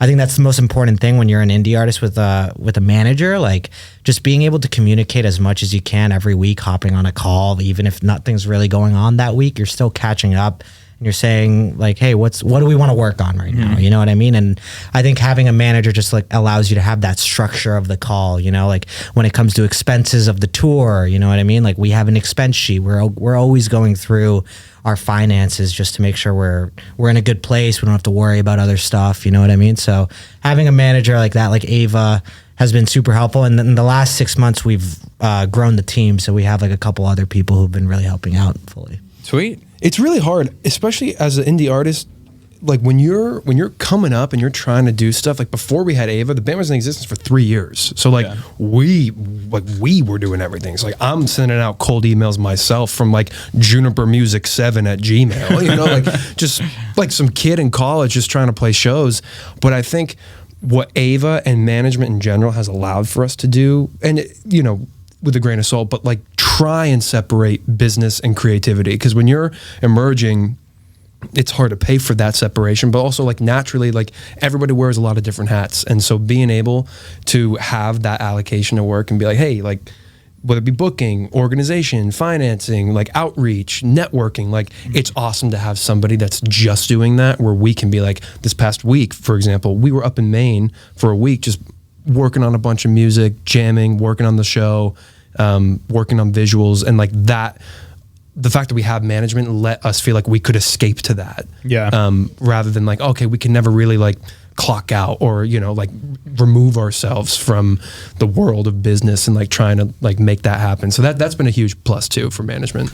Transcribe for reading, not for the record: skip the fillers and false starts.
I think that's the most important thing when you're an indie artist with a manager, like just being able to communicate as much as you can every week, hopping on a call, even if nothing's really going on that week, you're still catching up and you're saying like, hey, what do we want to work on right now? You know what I mean? And I think having a manager just like allows you to have that structure of the call, you know, like when it comes to expenses of the tour, you know what I mean? Like we have an expense sheet. We're always going through our finances just to make sure we're in a good place. We don't have to worry about other stuff. You know what I mean? So having a manager like that, like Ava, has been super helpful. And in the last 6 months, we've grown the team. So we have like a couple other people who've been really helping out fully. Sweet. It's really hard, especially as an indie artist. Like when you're coming up and you're trying to do stuff, like before we had Ava, the band was in existence for 3 years. So like we were doing everything. So like I'm sending out cold emails myself from like Juniper Music 7 at Gmail, you know, like just like some kid in college just trying to play shows. But I think what Ava and management in general has allowed for us to do, and you know, with a grain of salt, but like try and separate business and creativity, because when you're emerging, it's hard to pay for that separation, but also like naturally, like everybody wears a lot of different hats. And so being able to have that allocation of work and be like, hey, like whether it be booking, organization, financing, like outreach, networking, like it's awesome to have somebody that's just doing that, where we can be like, this past week, for example, we were up in Maine for a week, just working on a bunch of music, jamming, working on the show, working on visuals, and like that, the fact that we have management let us feel like we could escape to that. Rather than like, okay, we can never really like clock out or, you know, like remove ourselves from the world of business and like trying to like make that happen. So that's been a huge plus too for management.